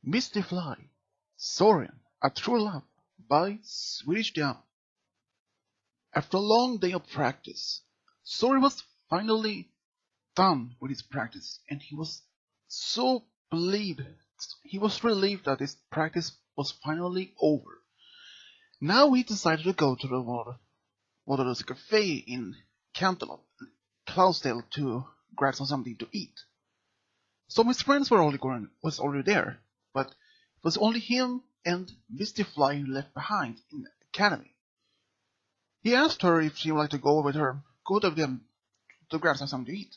Misty Fly, Soarin, A True Love by Swedish Down. After a long day of practice, Soarin was finally done with his practice, and he was so relieved. He was relieved that his practice was finally over. Now he decided to go to the Waterloo Cafe in Canterlot, Cloudsdale, to grab something to eat. So his friends was already there, but it was only him and Misty Fly left behind in the academy. He asked her if she would like to go with them to grab something to eat,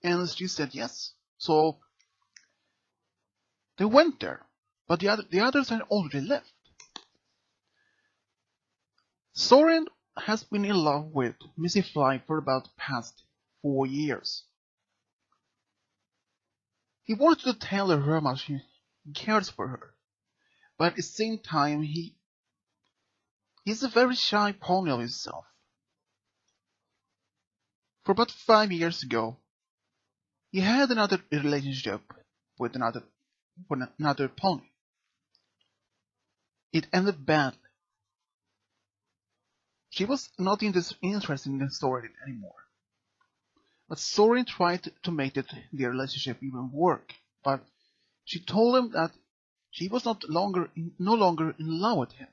and she said yes. So they went there, but the others had already left. Soarin has been in love with Misty Fly for about the past 4 years. He wanted to tell her how much he cares for her, but at the same time he's a very shy pony of himself. For about 5 years ago, he had another relationship with another pony. It ended badly. She was not interested in the story anymore. But Soarin tried to make their relationship even work, but she told him that she was no longer in love with him.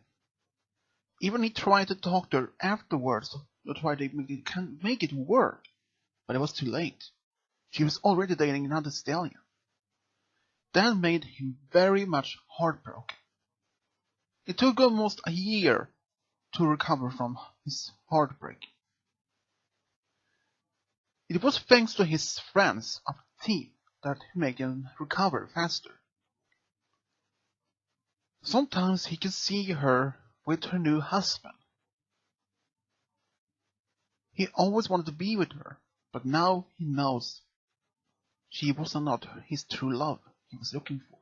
Even he tried to talk to her afterwards to try to make it work, but it was too late. She was already dating another stallion. That made him very much heartbroken. It took almost a year to recover from his heartbreak. It was thanks to his friends of the team that made him recover faster. Sometimes he could see her with her new husband. He always wanted to be with her, but now he knows she was not his true love he was looking for.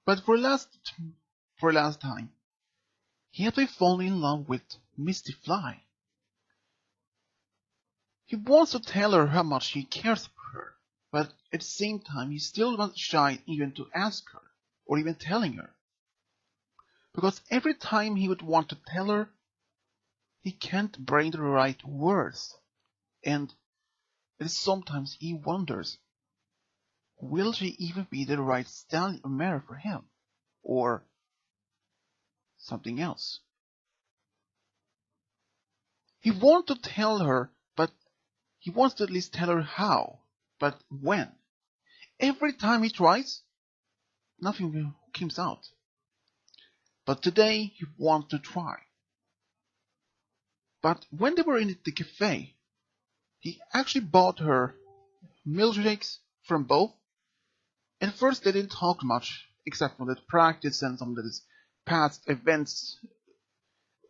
But for last time, he had to fall in love with Misty Fly. He wants to tell her how much he cares for her, but at the same time he still was shy even to ask her, or even telling her. Because every time he would want to tell her, he can't bring the right words, and sometimes he wonders, will she even be the right stallion or mare for him, or something else? He wants to tell her, but he wants to at least tell her how, but when. Every time he tries, nothing comes out. But today he wants to try. But when they were in the cafe, he actually bought her milkshakes from both. At first they didn't talk much, except for the practice and some of the past events,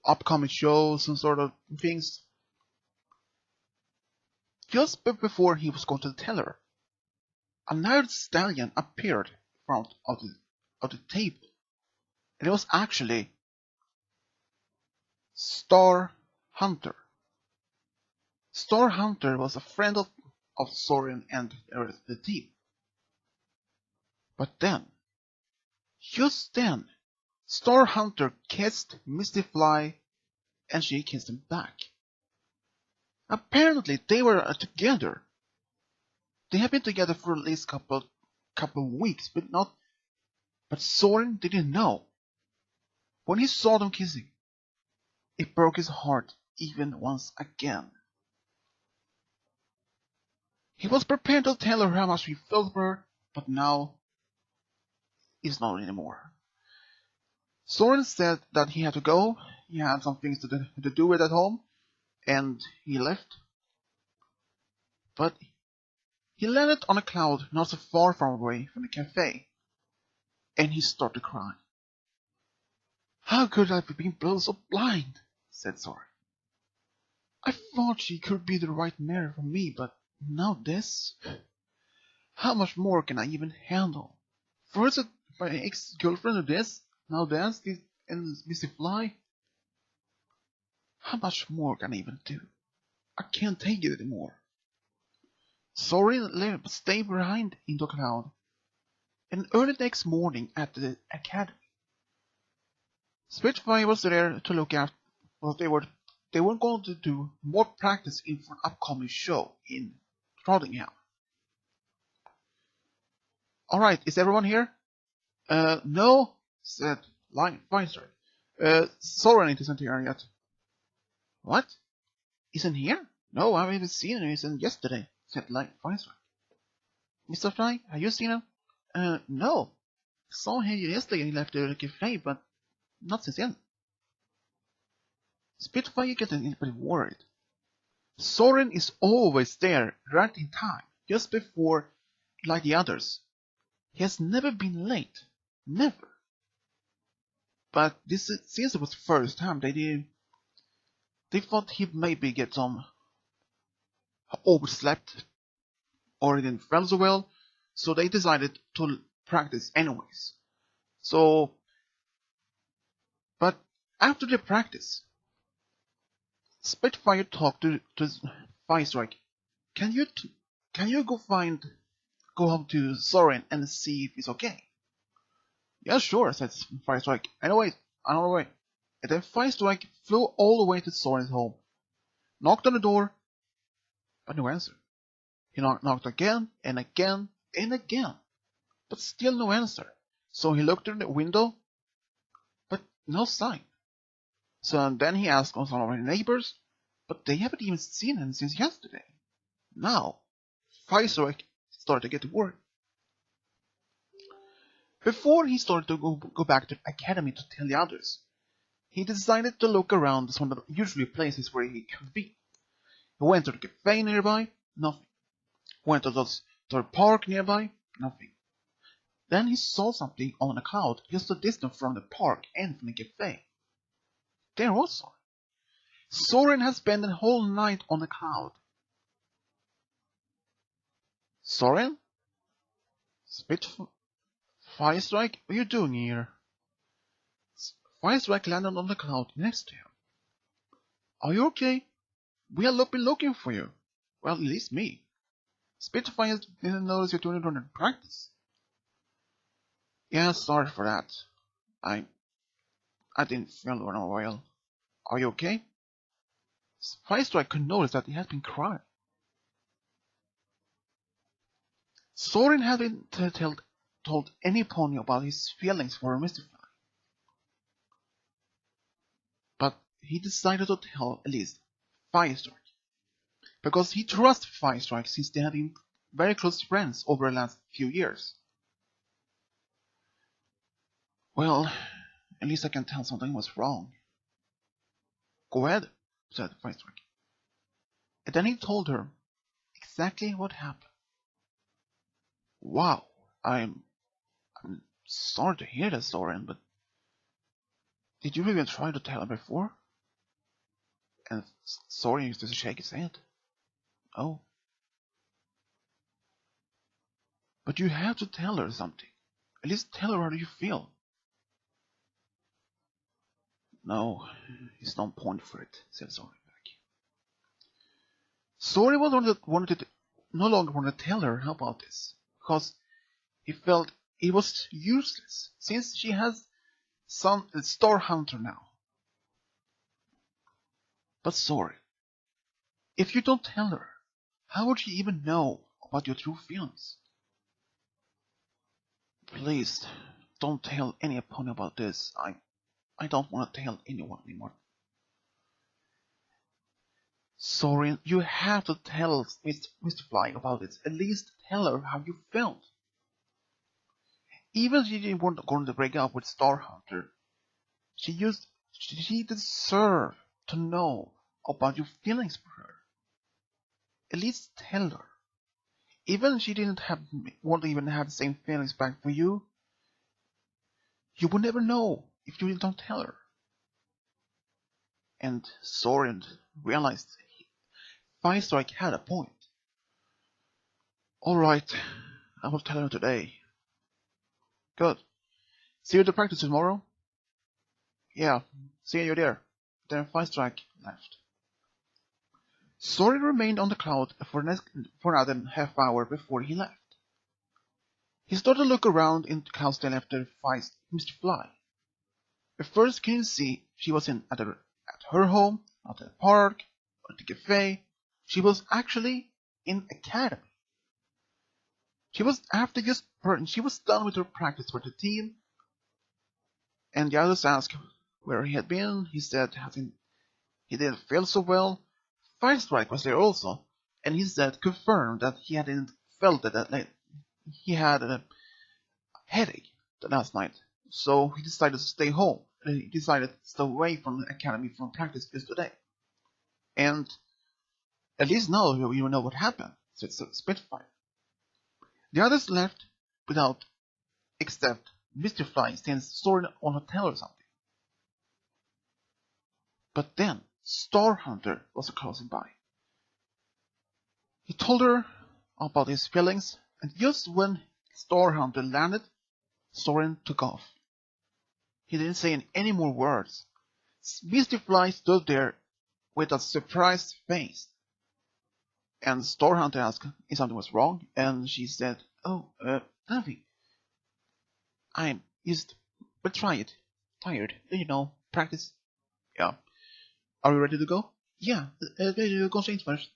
upcoming shows and sort of things. Just before he was going to tell her, another stallion appeared in front of the table. And it was actually Star Hunter. Star Hunter was a friend of Soarin and the team. But then, just then, Star Hunter kissed Misty Fly and she kissed him back. Apparently they were together. They had been together for at least couple of weeks, but Soarin didn't know. When he saw them kissing, it broke his heart even once again. He was prepared to tell her how much he felt for her, but now it's not anymore. Soarin said that he had to go, he had some things to do at home, and he left. But he landed on a cloud not so far away from the cafe, and he started crying. How could I have been so blind? Said Soarin. I thought she could be the right mare for me, but now this? How much more can I even handle? First my ex-girlfriend of this, now this, and Misty Fly? How much more can I even do? I can't take it anymore. Soarin stayed behind in the cloud, and early next morning at the academy, Spitfire was there to look after what they were going to do more practice in for an upcoming show in Trottingham. Alright, is everyone here? No, said Visor. Soarin isn't here yet. What? Isn't here? No, I haven't seen him since yesterday, said Visor. Mr. Fly, have you seen him? No. Saw him yesterday and he left the cafe, but not since then. Spitfire gets a little bit worried. Soarin is always there, right in time, just before, like the others. He has never been late. Never. But this since it was the first time they thought he'd maybe get some overslept or didn't feel so well, so they decided to practice anyways. But after the practice, Spitfire talked to Viceroy. Can you go home to Soarin and see if he's okay? Yeah, sure, said Viceroy. Anyway, on our way. And then Viceroy flew all the way to Soarin's home, knocked on the door, but no answer. He knocked again and again and again, but still no answer. So he looked through the window, but no sign. So then he asked on some of his neighbors, but they haven't even seen him since yesterday. Now, Viceroy started to get worried. Before he started to go back to the academy to tell the others, he decided to look around some of the usual places where he could be. He went to the cafe nearby, nothing. Went to the park nearby, nothing. Then he saw something on a cloud just a distance from the park and from the cafe. There was Soarin. Soarin had spent the whole night on the cloud. Soarin? Firestrike, what are you doing here? Firestrike landed on the cloud next to him. Are you okay? We have been looking for you. Well, at least me. Spitfire didn't notice you doing it during practice. Yeah, sorry for that. I didn't feel well. Are you okay? Firestrike could notice that he had been crying. Soarin hadn't told any pony about his feelings for Misty Fly. But he decided to tell at least Firestrike. Because he trusts Firestrike since they had been very close friends over the last few years. Well, at least I can tell something was wrong. Go ahead, said Firestrike. And then he told her exactly what happened. Wow, I'm sorry to hear that, Soarin, but did you even try to tell her before? And Soarin used to shake his head. No. But you have to tell her something. At least tell her how you feel. No, it's no point for it, said Soarin back. Soarin no longer wanted to tell her about this, because he felt it was useless, since she has a Star Hunter now. But Soarin, if you don't tell her, how would she even know about your true feelings? Please, don't tell any opponent about this. I don't want to tell anyone anymore. Soarin, you have to tell Mr. Fly about it. At least tell her how you felt. Even if she weren't going to break up with Star Hunter, she deserved to know about your feelings for her. At least tell her. Even if she won't even have the same feelings back for you, you will never know if you don't tell her. And Soarin realized Firestrike had a point. Alright, I will tell her today. Good. See you at the practice tomorrow? Yeah, see you there. Then Firestrike left. Soarin remained on the cloud for another half hour before he left. He started to look around in the Cloudstone after Misty Fly. At first he couldn't see she was at her home, not at the park, or at the cafe. She was actually in academy. She was done with her practice for the team, and the others asked where he had been. He said he didn't feel so well. Firestrike was there also, and he said confirmed that he hadn't felt that he had a headache the last night, so he decided to stay home. He decided to stay away from the academy from practice just today. And at least now you know what happened, said Spitfire. The others left without except Misty Fly since Soarin on hotel or something. But then Star Hunter was closing by. He told her about his feelings, and just when Star Hunter landed, Soarin took off. He didn't say any more words. Misty Fly stood there with a surprised face. And Star Hunter asked if something was wrong, and she said, "Oh, nothing. I'm just tired. Practice. Yeah. Are you ready to go? Yeah, gå så first."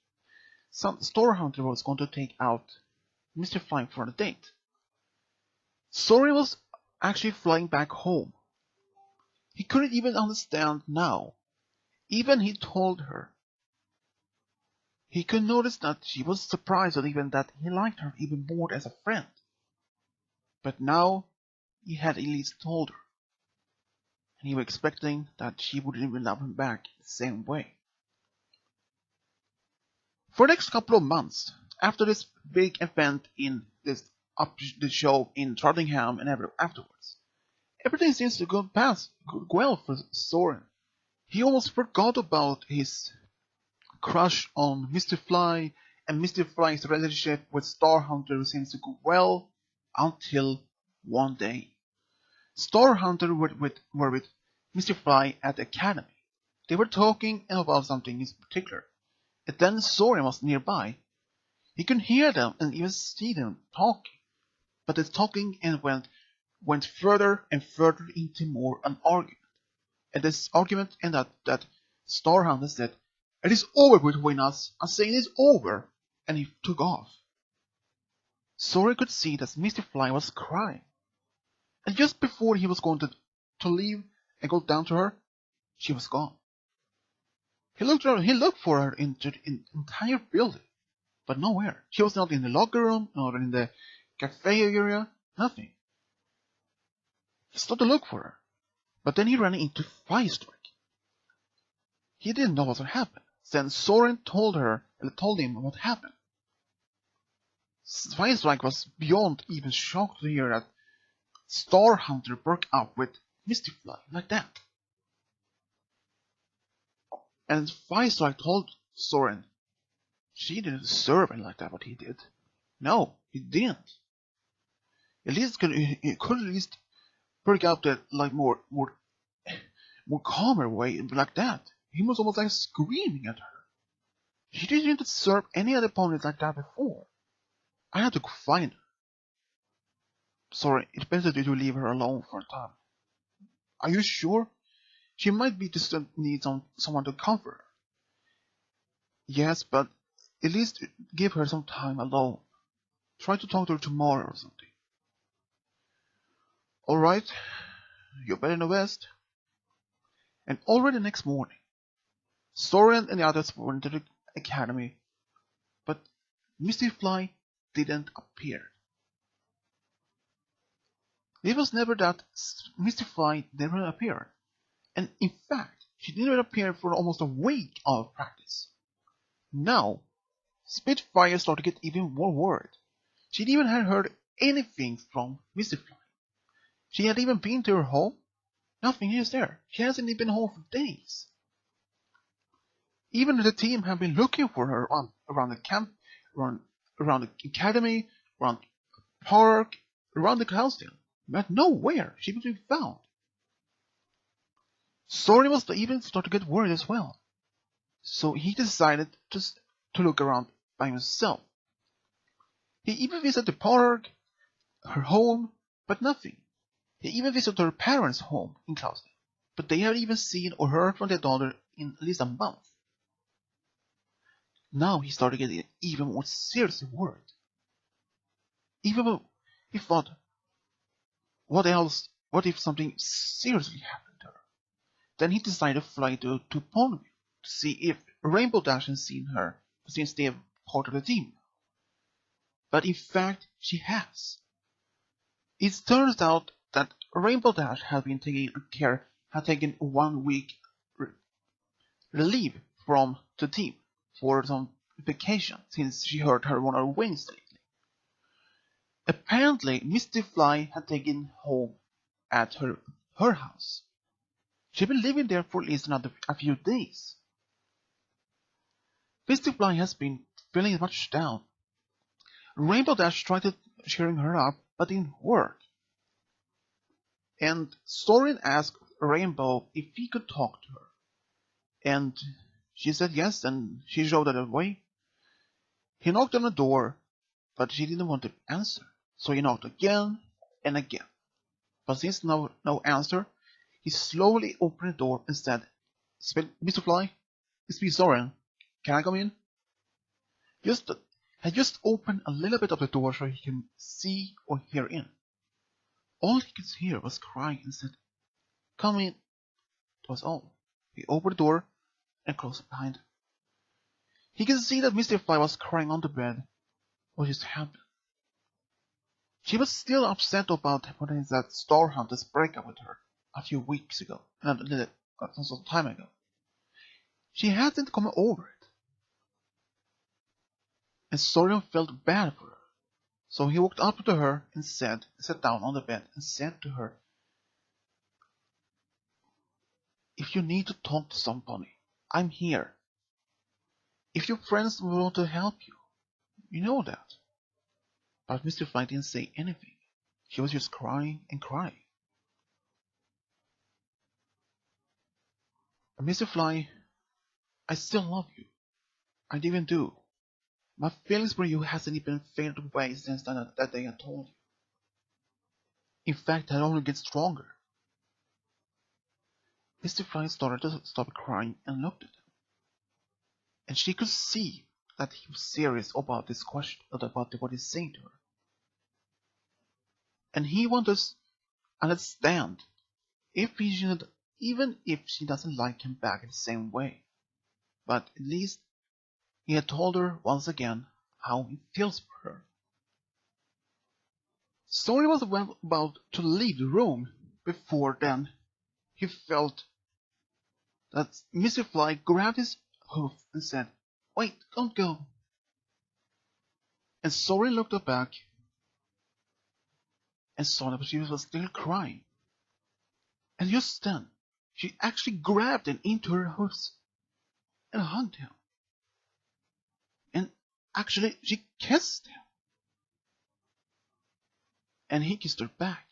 Star Hunter was going to take out Mr. Fly for the date. Soarin was actually flying back home. He couldn't even understand now. Even he told her. He could notice that she was surprised or even that he liked her even more as a friend. But now he had at least told her. And he was expecting that she wouldn't even love him back the same way. For the next couple of months, after this big event in the show in Trottingham and afterwards, everything seems to go well for Soarin. He almost forgot about his crush on Misty Fly, and Misty Fly's relationship with Star Hunter seems to go well until one day. Star Hunter were with Misty Fly at the academy. They were talking about something in particular, and then Soarin was nearby. He could hear them and even see them talking, but the talking went further and further into more an argument. And this argument ended that Star Hunter said, "It is over between us. I'm saying it's over," and he took off. Soarin could see that Misty Fly was crying, and just before he was going to leave and go down to her, she was gone. He looked for her in the entire building, but nowhere. She was not in the locker room, nor in the cafe area, nothing. He started to look for her, but then he ran into Firestrike. He didn't know what would happen. Then Soarin told him what happened. Firestrike was beyond even shocked to hear that Star Hunter broke up with Misty Fly like that. And Firestrike told Soarin she didn't deserve it like that, what he did. No, he didn't. At least he could at least break up that like more calmer way like that. He was almost like screaming at her. She didn't deserve any other opponent like that before. I had to go find her. Sorry, it's better to leave her alone for a time. Are you sure? She might be just need someone to comfort her. Yes, but at least give her some time alone. Try to talk to her tomorrow or something. Alright, you're better in the West. And already next morning, Soarin and the others went to the academy, but Misty Fly didn't appear. It was never that Misty Fly never appeared, and in fact, she didn't appear for almost a week of practice. Now, Spitfire started to get even more worried. She even had heard anything from Misty Fly. She had even been to her home. Nothing is there. She hasn't even been home for days. Even the team have been looking for her around the camp, around the academy, around the park, around the Cloudstone, but nowhere she could be found. Soarin was even starting to get worried as well. so he decided to look around by himself. He even visited the park, her home, but nothing. He even visited her parents' home in Clarksdale, but they haven't even seen or heard from their daughter in at least a month. Now he started getting even more seriously worried. Even though he thought, what else? What if something seriously happened to her? Then he decided to fly to Ponyville to see if Rainbow Dash had seen her since they are part of the team. But in fact, she has. It turns out that Rainbow Dash had taken 1 week relief from the team for some vacation since she hurt her one of her wings lately. Apparently, Misty Fly had taken home at her house. She'd been living there for at least a few days. Misty Fly has been feeling much down. Rainbow Dash tried to cheering her up, but didn't work. And Soarin asked Rainbow if he could talk to her. And she said yes, and she showed her the way. He knocked on the door, but she didn't want to answer. So he knocked again and again. But since no answer, he slowly opened the door and said, Mr. Fly, it's me, Soarin. Can I come in? Had just opened a little bit of the door so he can see or hear in. All he could hear was crying and said, come in. That was all. He opened the door and closed it behind him. He could see that Misty Fly was crying on the bed. What just happened? She was still upset about that Star Hunter's breakup with her a few weeks ago, some time ago. She hadn't come over it. And Sorin felt bad for her. So he walked up to her and sat down on the bed and said to her, if you need to talk to somebody, I'm here. If your friends want to help you, you know that. But Mr. Fly didn't say anything. She was just crying and crying. And Mr. Fly, I still love you. I even do. My feelings for you hasn't even faded away since that day I told you. In fact, it only gets stronger. Mr. Fly started to stop crying and looked at him. And she could see that he was serious about this question, about what he's saying to her. And he wanted to understand if he should, even if she doesn't like him back in the same way. But at least he had told her once again how he feels for her. Story was about to leave the room. Before then, he felt that Mr. Fly grabbed his hoof and said, wait, don't go. And Sorin looked back and saw that she was still crying. And just then, she actually grabbed him into her hoofs and hugged him. And actually, she kissed him. And he kissed her back.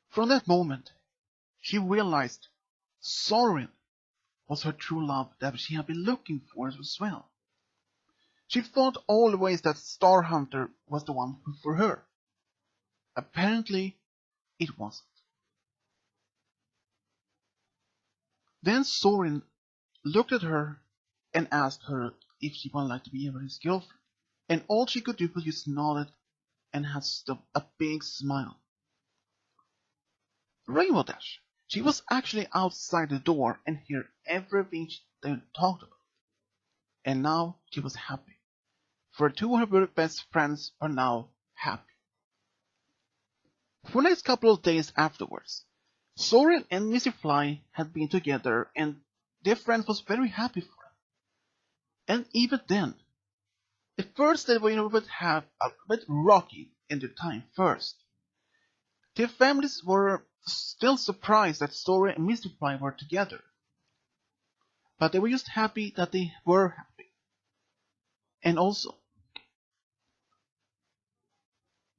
From that moment, she realized Sorin was her true love that she had been looking for as well. She thought always that Star Hunter was the one for her. Apparently, it wasn't. Then Sorin looked at her and asked her if she would like to be his girlfriend. And all she could do was just nod and had a big smile. Rainbow Dash. She was actually outside the door and heard everything they talked about. And now she was happy. For two of her best friends are now happy. For the next couple of days afterwards, Sorin and Misty Fly had been together and their friend was very happy for them. And even then, at first they would have a bit rocky in their time first. Their families were still surprised that Sorin and Misty Fly were together. But they were just happy that they were happy. And also,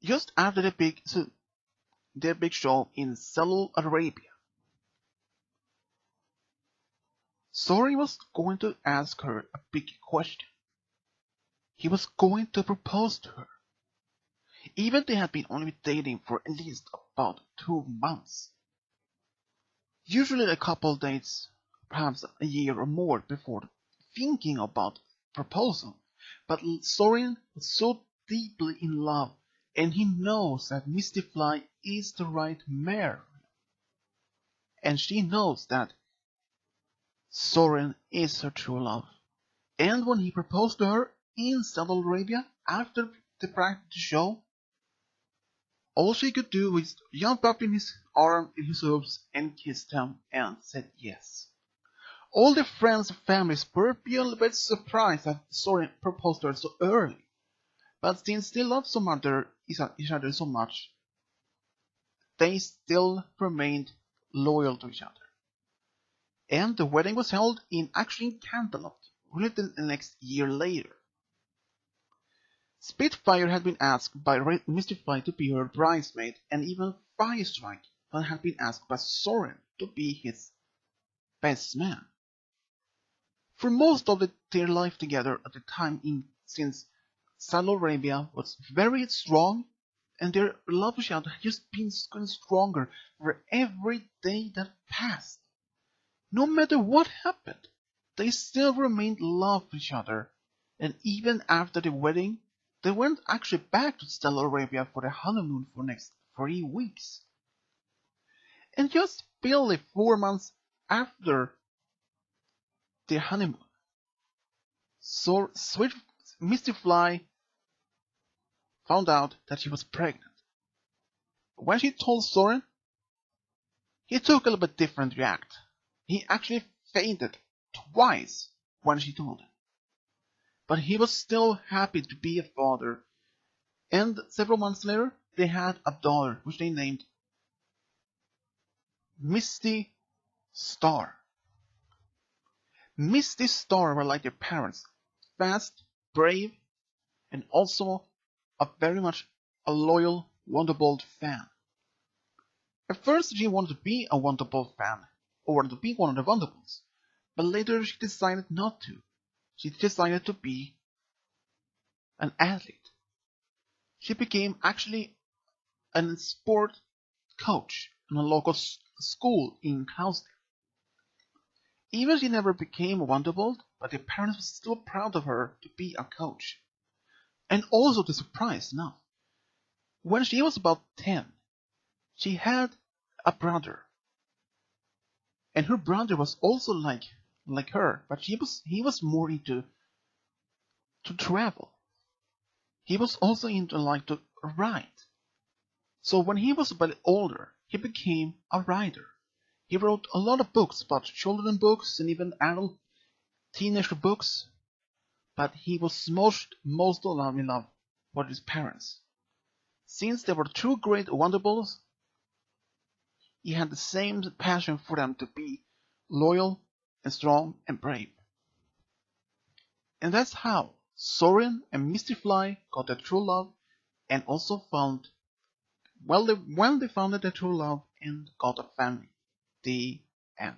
just after their big show in Saudi Arabia, Soarin was going to ask her a big question. He was going to propose to her. Even they had been only dating for at least about 2 months. Usually a couple dates, perhaps a year or more before thinking about proposal. But Soarin was so deeply in love, and he knows that Misty Fly is the right mare. And she knows that Soarin is her true love. And when he proposed to her in Saudi Arabia after the practice show, all she could do was jump up in his arm in his hooves and kissed him and said yes. All the friends and families were beyond a bit surprised that Soarin proposed to her so early. But since they loved each other so much, they still remained loyal to each other. And the wedding was held in Canterlot, only the next year later. Spitfire had been asked by Misty Fly to be her bridesmaid, and even Firestrike had been asked by Soarin to be his best man. For most of their life together at the time, since Saudi Arabia was very strong, and their love for each other had just been getting stronger for every day that passed. No matter what happened, they still remained in love with each other, and even after the wedding, they went actually back to Saudi Arabia for the honeymoon for the next 3 weeks. And just barely 4 months after their honeymoon, sweet Misty Fly found out that she was pregnant. When she told Soarin, he took a little bit different react. He actually fainted twice when she told him. But he was still happy to be a father, and several months later they had a daughter which they named Misty Star. Misty Star were like their parents, fast, brave, and also very much a loyal Wonderbolt fan. At first she wanted to be a Wonderbolt fan, or wanted to be one of the Wonderbolts, but later she decided not to. She decided to be an athlete. She became actually a sport coach in a local school in Clousdale. Even she never became a Wonderbolt, but her parents were still proud of her to be a coach. And also the surprise enough, when she was about 10, she had a brother. And her brother was also like her, but he was more into to travel. He was also into to write. So when he was a bit older, he became a writer. He wrote a lot of books, about children books and even adult teenager books. But he was most in love with his parents. Since they were two great Wonderbolts, he had the same passion for them to be loyal and strong and brave. And that's how Soarin and Misty Fly got their true love, and also found, they found their true love and got a family. The end.